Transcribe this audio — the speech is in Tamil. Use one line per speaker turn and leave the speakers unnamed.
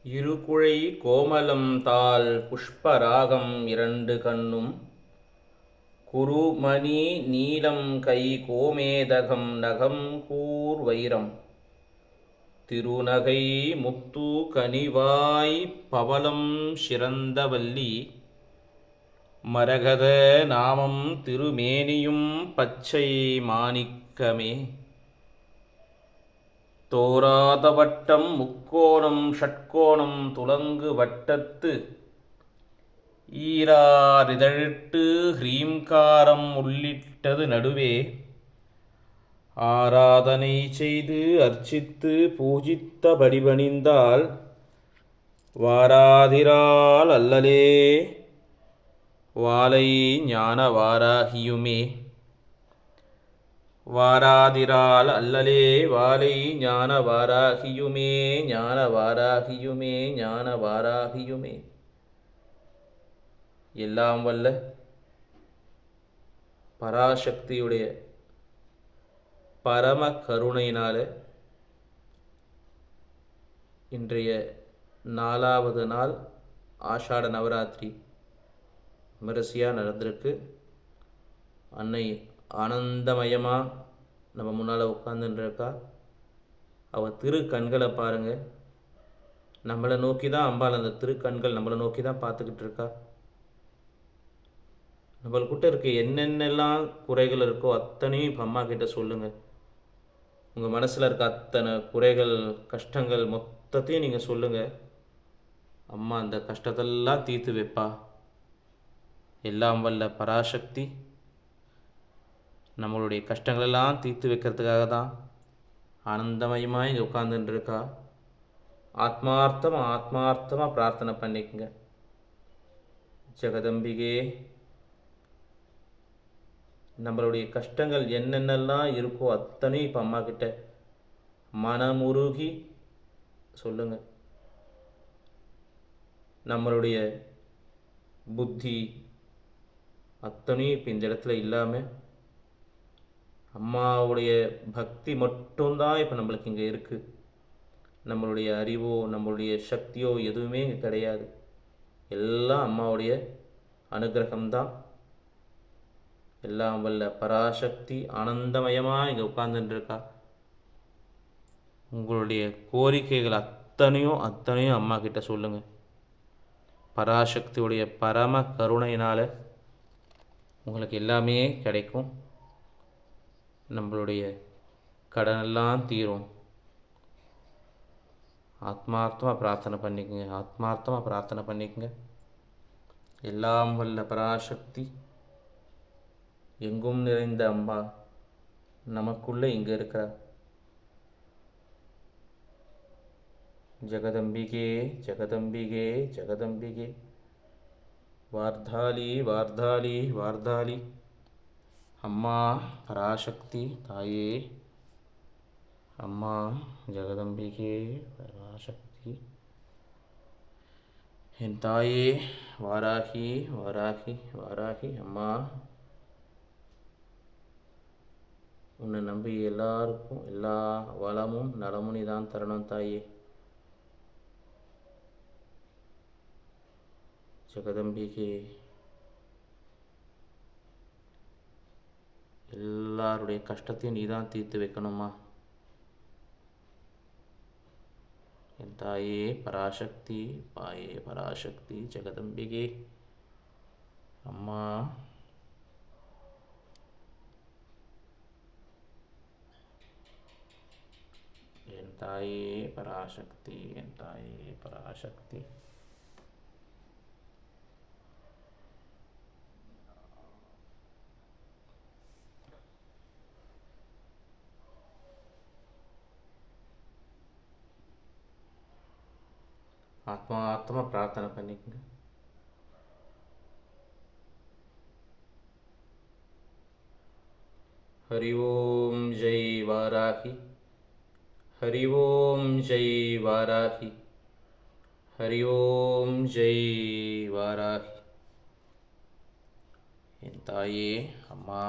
இருகுழை கோமளம் தாள் புஷ்பராகம் இரண்டு கண்ணும் குறுமணி நீலம் கை கோமேதகம் நகம் கூர் வைரம் திருநகை முத்து கனிவாய் பவளம் சிறந்தவல்லி மரகத நாமம் திருமேனியும் பச்சை மாணிக்கமே தோராத வட்டம் முக்கோணம் ஷட்கோணம் துலங்கு வட்டத்து ஈராரிதழிட்டு ஹ்ரீம்காரம் உள்ளிட்டது நடுவே ஆராதனை செய்து அர்ச்சித்து பூஜித்த படிபணிந்தால் வாராதிரால் அல்லலே வாலை ஞான வாராகியுமே வாராதிரால் அல்லலே வாலை ஞான வாராகியுமே ஞான வாராகியுமே ஞான வாராகியுமே. எல்லாம் வல்ல பராசக்தியுடைய பரம கருணையினால இன்றைய 4வது நாள் ஆஷாட நவராத்திரி விமரிசையாக நடந்திருக்கு. அன்னை ஆனந்தமயமாக நம்ம முன்னால் உட்காந்துருக்கா. அவள் திரு கண்களை பாருங்கள். நம்மளை நோக்கி தான் அம்பாள், அந்த திருக்கண்கள் நம்மளை நோக்கி தான் பார்த்துக்கிட்டு இருக்கா. நம்மள்கிட்ட இருக்க என்னென்னலாம் குறைகள் இருக்கோ அத்தனையும் இப்போ அம்மா கிட்ட சொல்லுங்கள். உங்கள் மனசில் இருக்க அத்தனை குறைகள் கஷ்டங்கள் மொத்தத்தையும் நீங்கள் சொல்லுங்கள். அம்மா அந்த கஷ்டத்தெல்லாம் தீர்த்து வைப்பா. எல்லாம் வல்ல பராசக்தி நம்மளுடைய கஷ்டங்களெல்லாம் தீர்த்து வைக்கிறதுக்காக தான் ஆனந்தமயமாக இங்கே உட்காந்துருக்கா. ஆத்மார்த்தமாக பிரார்த்தனை பண்ணிக்கங்க. ஜெகதம்பிகே, நம்மளுடைய கஷ்டங்கள் என்னென்னலாம் இருக்கோ அத்தனையும் இப்போ அம்மா கிட்ட மனமுருகி சொல்லுங்கள். நம்மளுடைய புத்தி அத்தனையும் இப்போ இந்த இடத்துல இல்லாமல் அம்மாவுடைய பக்தி மட்டும்தான் இப்போ நம்மளுக்கு இங்கே இருக்குது. நம்மளுடைய அறிவோ நம்மளுடைய சக்தியோ எதுவுமே இங்கே கிடையாது. எல்லாம் அம்மாவுடைய அனுகிரகம்தான். எல்லாம் வல்ல பராசக்தி ஆனந்தமயமாக இங்கே உட்கார்ந்துட்டுருக்கா. உங்களுடைய கோரிக்கைகள் அத்தனையும் அம்மா கிட்ட சொல்லுங்கள். பராசக்தியுடைய பரம கருணையினால் உங்களுக்கு எல்லாமே கிடைக்கும். நம்மளுடைய கடனெல்லாம் தீரும். ஆத்மார்த்தமாக பிரார்த்தனை பண்ணிக்கங்க. எல்லாம் வல்ல பராசக்தி எங்கும் நிறைந்த அம்மா நமக்குள்ளே இங்கே இருக்கிறார். ஜெகதம்பிகே ஜெகதம்பிகே ஜெகதம்பிகே, வார்த்தாளி வார்த்தாளி வார்த்தாளி. அம்மா பராசக்தி தாயே, அம்மா ஜெகதம்பிகே பராசக்தி, என் தாயே வாராகி வாராகி வாராகி. அம்மா, உன்னை நம்பி எல்லாருக்கும் எல்லா வளமும் நலமும் தான் தரணும் தாயே. ஜெகதம்பிகே, எல்லாருடைய கஷ்டத்தையும் நீ தான் தீர்த்து வைக்கணுமா. என் தாயே பராசக்தி, பாயே பராசக்தி, ஜெகதம்பிகே. அம்மா, என் தாயே பராசக்தி, என் தாயே பராசக்தி. ஆத்மார்த்தமாக பிரார்த்தனை பண்ணிக்கங்க. ஹரி ஓம் ஜெய் வாராகி, ஹரி ஓம் ஜெய் வாராகி, ஹரி ஓம் ஜெய் வாராகி. என் தாயே அம்மா,